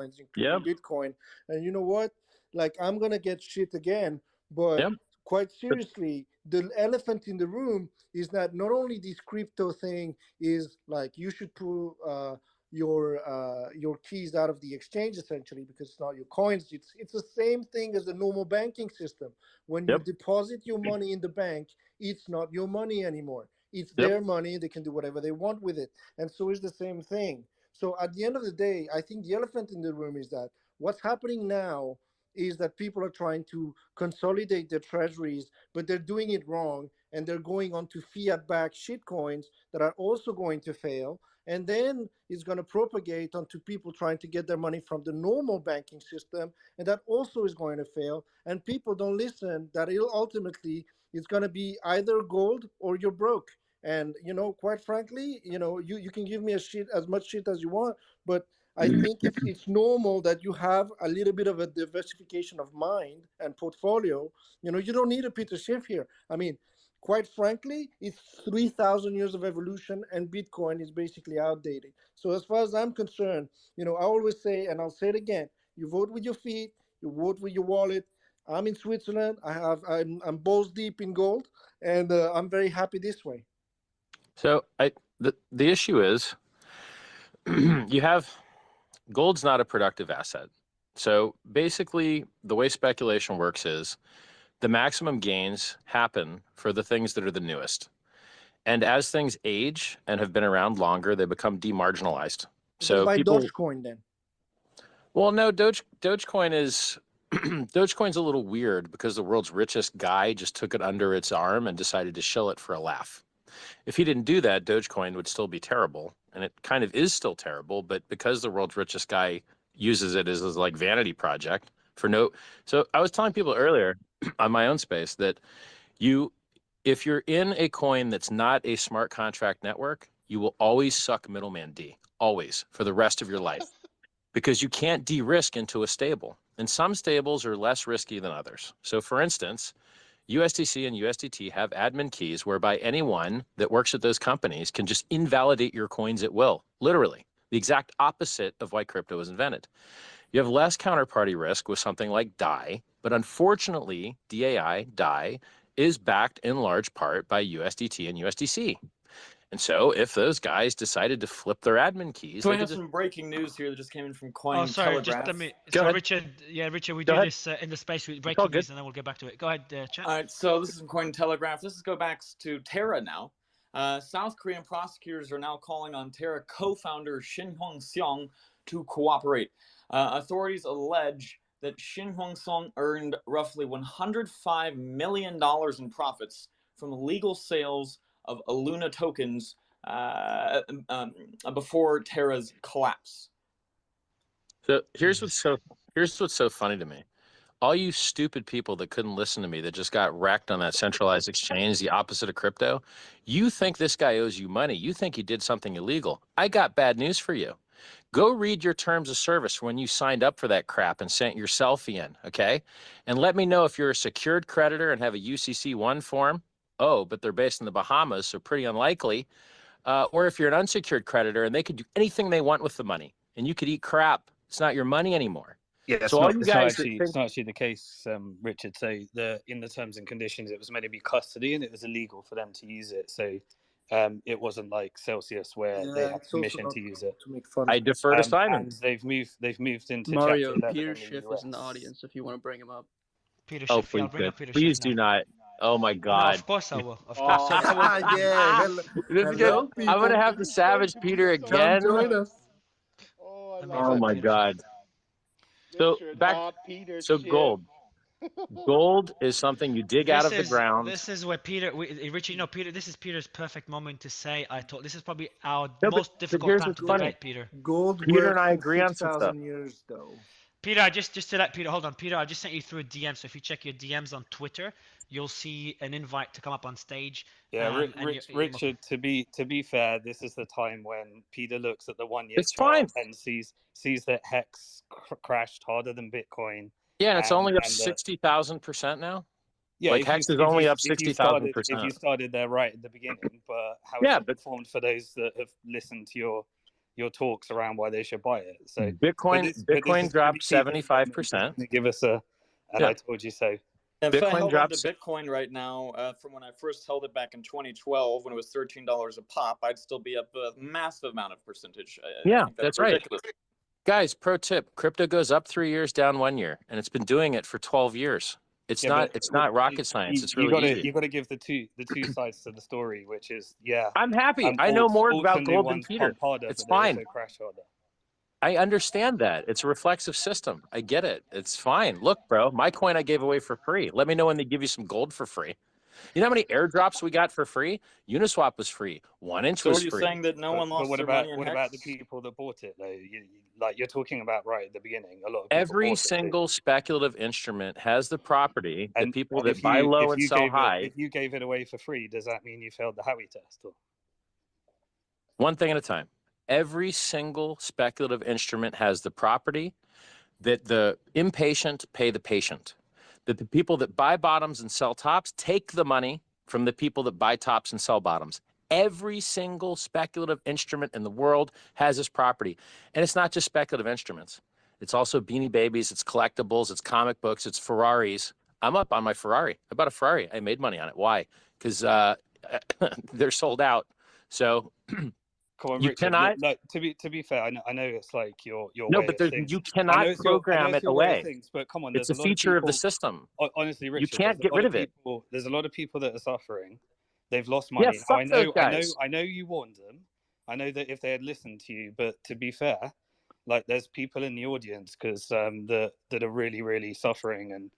Yep. including Bitcoin. And you know what? Like, I'm going to get shit again, but Yep. quite seriously, the elephant in the room is that not only this crypto thing is like you should pull your keys out of the exchange essentially because it's not your coins. It's the same thing as the normal banking system. When you Yep. deposit your money in the bank, it's not your money anymore. It's Yep. their money. They can do whatever they want with it. And so is the same thing. So at the end of the day, I think the elephant in the room is that what's happening now is that people are trying to consolidate their treasuries, but they're doing it wrong, and they're going on to fiat-backed shitcoins that are also going to fail. And then it's going to propagate onto people trying to get their money from the normal banking system, and that also is going to fail. And people don't listen. That it'll ultimately it's going to be either gold or you're broke. And quite frankly, you can give me as much shit as you want, but I think it's normal that you have a little bit of a diversification of mind and portfolio. You don't need a Peter Schiff here. I mean, quite frankly, it's 3,000 years of evolution, and Bitcoin is basically outdated. So as far as I'm concerned, I always say, and I'll say it again, you vote with your feet, you vote with your wallet. I'm in Switzerland. I'm balls deep in gold, and I'm very happy this way. So the issue is you have gold's not a productive asset. So basically the way speculation works is the maximum gains happen for the things that are the newest. And as things age and have been around longer, they become demarginalized. So buy people Dogecoin then. Well, no, Dogecoin is Dogecoin's a little weird because the world's richest guy just took it under its arm and decided to shill it for a laugh. If he didn't do that, Dogecoin would still be terrible, and it kind of is still terrible, but because the world's richest guy uses it as like vanity project for no. So I was telling people earlier on my own space that if you're in a coin that's not a smart contract network, you will always suck middleman D, always, for the rest of your life, because you can't de-risk into a stable. And some stables are less risky than others. So for instance, USDC and USDT have admin keys whereby anyone that works at those companies can just invalidate your coins at will, literally. The exact opposite of why crypto was invented. You have less counterparty risk with something like DAI, but unfortunately, DAI is backed in large part by USDT and USDC. And so if those guys decided to flip their admin keys, So we have some breaking news here that just came in from Coin sorry, Telegraph. just let me. Go ahead. Richard, we Go do ahead. this in the space with breaking news, and then we'll get back to it. Go ahead, chat. All right, so this is from Coin Telegraph. This is go back to Terra now. South Korean prosecutors are now calling on Terra co-founder Shin Hong-seong to cooperate. Authorities allege that Shin Hong-seong earned roughly $105 million in profits from illegal sales of Luna tokens before Terra's collapse. So here's what's so funny to me. All you stupid people that couldn't listen to me, that just got wrecked on that centralized exchange, the opposite of crypto, you think this guy owes you money. You think he did something illegal. I got bad news for you. Go read your terms of service when you signed up for that crap and sent your selfie in, okay? And let me know if you're a secured creditor and have a UCC1 form. Oh, but they're based in the Bahamas, so pretty unlikely. Or if you're an unsecured creditor and they could do anything they want with the money and you could eat crap, it's not your money anymore. Yeah, so all you guys it's not actually the case, Richard. So in the terms and conditions, it was meant to be custody, and it was illegal for them to use it. So it wasn't like Celsius where they had permission to use it. To make fun. I defer to Simon. And they've moved into Mario. Chapter 11 Peter in the Schiff US. was in the audience. If you want to bring him up. Peter Oh, Schiff, yeah, I'll bring up Peter please Schiff do now. not. Oh my No, God. of course I will. Of course I will. Yeah. Hello, I'm gonna have to savage Peter again. Join us. Oh my God. So back. So gold. Gold is something you dig out of the ground. This is where Richard, Peter, this is Peter's perfect moment to say, this is probably our No, but most difficult here's time what's to funny. debate, Peter. Gold. Peter and I agree on some stuff. 6,000 years though. Peter, just to that, Peter, hold on. Peter, I just sent you through a DM, so if you check your DMs on Twitter, you'll see an invite to come up on stage. Yeah, Richard. To be fair, this is the time when Peter looks at the 1 year It's chart fine. and sees that HEX crashed harder than Bitcoin. Yeah, and it's only up 60,000% now. Yeah, like HEX is only up 60,000%. If you started there right at the beginning, but how Yeah, it's performed for those that have listened to your your talks around why they should buy it. So Bitcoin dropped 75%. Give us a, and I told you so. If Bitcoin I held on to drops- Bitcoin right now, from when I first held it back in 2012, when it was $13 a pop, I'd still be up a massive amount of percentage. Yeah, I think that's ridiculous. right. Guys, pro tip: crypto goes up 3 years, down 1 year, and it's been doing it for 12 years. It's not rocket science. It's really easy. You got to give the two sides to the story, which is I'm happy. I know more about gold than Peter. It's fine. Crash harder. I understand that. It's a reflexive system. I get it. It's fine. Look, bro, my coin I gave away for free. Let me know when they give you some gold for free. You know how many airdrops we got for free? Uniswap was free. 1 inch was free. So are you saying that no one lost what their about money in what HEX? about the people that bought it though? Like you're talking about right at the beginning. A lot of Every single speculative instrument has the property that people that if buy you- low if and you sell gave it- high. If you gave it away for free, does that mean you failed the Howey test? Or? One thing at a time. Every single speculative instrument has the property that the impatient pay the patient, that the people that buy bottoms and sell tops take the money from the people that buy tops and sell bottoms. Every single speculative instrument in the world has this property. And it's not just speculative instruments. It's also Beanie Babies, it's collectibles, it's comic books, it's Ferraris. I'm up on my Ferrari. I bought a Ferrari. I made money on it. Why? Because they're sold out. So Come on, you Richard. cannot. To be fair, I know it's like your No, way but of things. you cannot program it away. Things, but come on, It's a there's a lot feature of people, the system. Honestly, Richard, You can't there's a get lot rid of it. people, There's a lot of people that are suffering. They've lost money. Yeah, fuck those guys. I know you warned them. I know that if they had listened to you, but to be fair, like there's people in the audience because that are really, really suffering and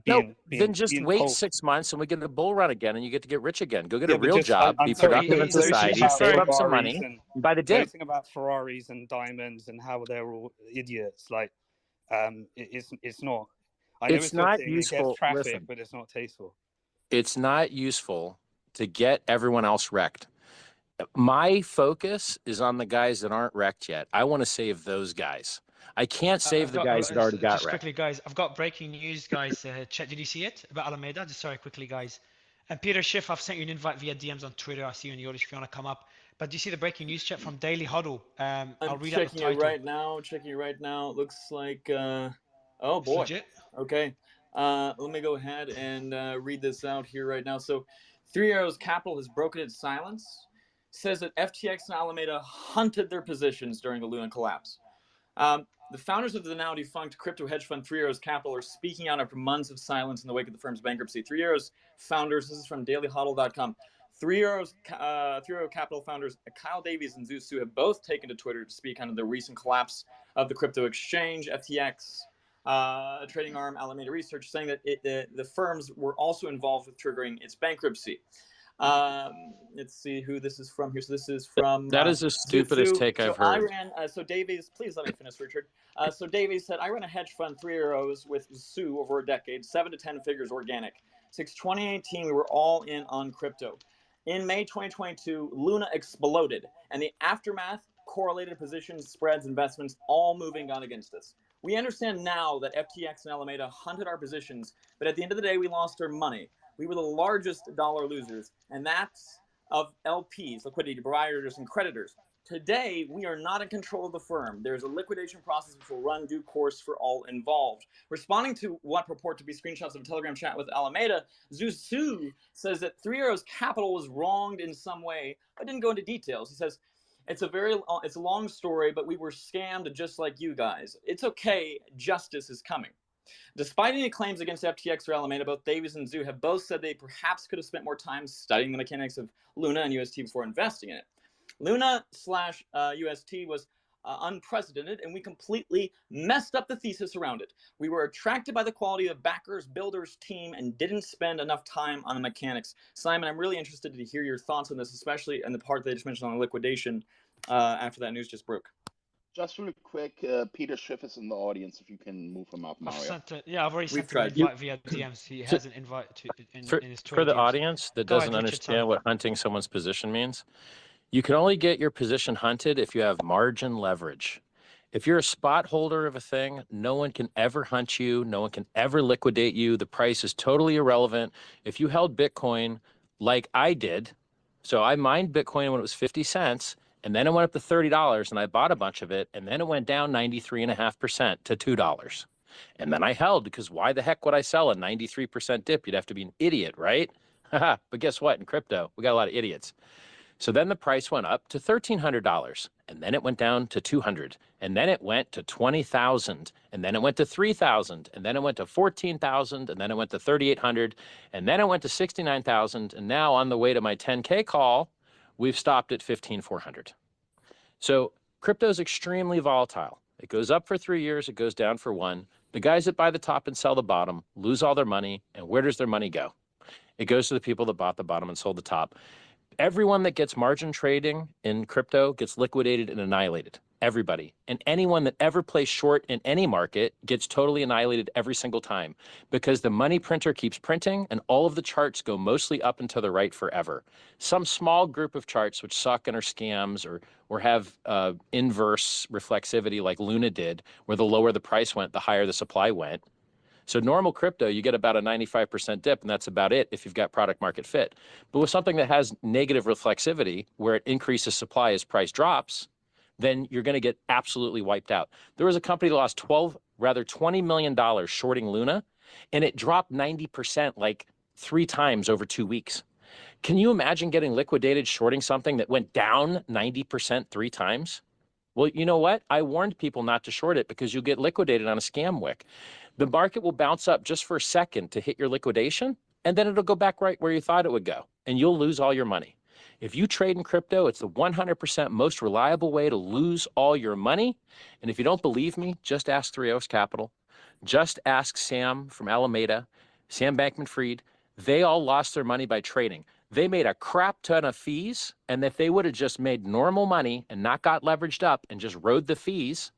then just wait told. 6 months and we get a bull run again and you get to get rich again. Go get Yeah, a but real just- job, I'm be sorry, productive in he's gloating society, about save up some Ferraris money, and and buy the dip. gloating about Ferraris and diamonds and how they're all idiots. Like, it's not. I know It's not it useful. gets traffic, Listen. but it's not tasteful. It's not useful to get everyone else wrecked. My focus is on the guys that aren't wrecked yet. I want to save those guys. I can't save the guys that already got just wrecked. quickly, guys. I've got breaking news, guys. Chat, did you see it about Alameda? Just sorry, quickly, guys. And Peter Schiff, I've sent you an invite via DMs on Twitter. I see you in the audience if you want to come up. But do you see the breaking news chat from Daily Huddle? I'll read out the checking title. it right now. Checking it right now. It looks like. Oh boy. Legit. Okay. Let me go ahead and read this out here right now. So, Three Arrows Capital has broken its silence. Says that FTX and Alameda hunted their positions during the Luna collapse. The founders of the now defunct crypto hedge fund Three Arrows Capital are speaking out after months of silence in the wake of the firm's bankruptcy. Three Arrows founders, this is from dailyhuddle.com. Three Arrow Capital founders Kyle Davies and Zeus Su have both taken to Twitter to speak on the recent collapse of the crypto exchange, FTX, trading arm Alameda Research, saying that the firms were also involved with triggering its bankruptcy. Let's see who this is from here. So this is from That is the stupidest take I've heard. So Davies, please let me finish, Richard. So Davies said, I ran a hedge fund, Three Arrows, with Sue over a decade, 7 to 10 figures organic. Since 2018, we were all in on crypto. In May 2022, Luna exploded, and the aftermath, correlated positions, spreads, investments, all moving on against us. We understand now that FTX and Alameda hunted our positions, but at the end of the day, we lost our money. We were the largest dollar losers, and that's of LPs, liquidity providers, and creditors. Today, we are not in control of the firm. There's a liquidation process which will run due course for all involved. Responding to what purport to be screenshots of a Telegram chat with Alameda, Zeus Su says that Three Arrows Capital was wronged in some way, but didn't go into details. He says, it's a long story, but we were scammed just like you guys. It's okay, justice is coming. Despite any claims against FTX or Alameda, both Davies and Zhu have both said they perhaps could have spent more time studying the mechanics of Luna and UST before investing in it. Luna/UST was unprecedented, and we completely messed up the thesis around it. We were attracted by the quality of the backers, builders, team, and didn't spend enough time on the mechanics. Simon, I'm really interested to hear your thoughts on this, especially in the part they just mentioned on the liquidation after that news just broke. Just really quick, Peter Schiff is in the audience. If you can move him up, Mario. I've already sent an invite via DMs. He has an invite in his Twitter For the DMs. audience that doesn't understand what hunting someone's position means, you can only get your position hunted if you have margin leverage. If you're a spot holder of a thing, no one can ever hunt you. No one can ever liquidate you. The price is totally irrelevant. If you held Bitcoin like I did, so I mined Bitcoin when it was 50 cents, and then it went up to $30, and I bought a bunch of it, and then it went down 93.5% to $2. And then I held, because why the heck would I sell a 93% dip? You'd have to be an idiot, right? But guess what? In crypto, we got a lot of idiots. So then the price went up to $1,300, and then it went down to $200, and then it went to $20,000, and then it went to $3,000, and then it went to $14,000, and then it went to $3,800, and then it went to $69,000, and now on the way to my 10K call, we've stopped at $15,400. So crypto is extremely volatile. It goes up for 3 years, it goes down for 1. The guys that buy the top and sell the bottom lose all their money, and where does their money go? It goes to the people that bought the bottom and sold the top. Everyone that gets margin trading in crypto gets liquidated and annihilated. Everybody. And anyone that ever plays short in any market gets totally annihilated every single time, because the money printer keeps printing and all of the charts go mostly up and to the right forever. Some small group of charts which suck and are scams or have inverse reflexivity like Luna did, where the lower the price went, the higher the supply went. So normal crypto, you get about a 95% dip, and that's about it if you've got product market fit. But with something that has negative reflexivity, where it increases supply as price drops, then you're going to get absolutely wiped out. There was a company that lost $20 million shorting Luna, and it dropped 90% like 3 times over 2 weeks. Can you imagine getting liquidated shorting something that went down 90% 3 times? Well, you know what? I warned people not to short it because you'll get liquidated on a scam wick. The market will bounce up just for a second to hit your liquidation, and then it'll go back right where you thought it would go, and you'll lose all your money. If you trade in crypto, it's the 100% most reliable way to lose all your money. And if you don't believe me, just ask 3 Oaks Capital. Just ask Sam from Alameda, Sam Bankman-Fried. They all lost their money by trading. They made a crap ton of fees, and if they would have just made normal money and not got leveraged up and just rode the fees,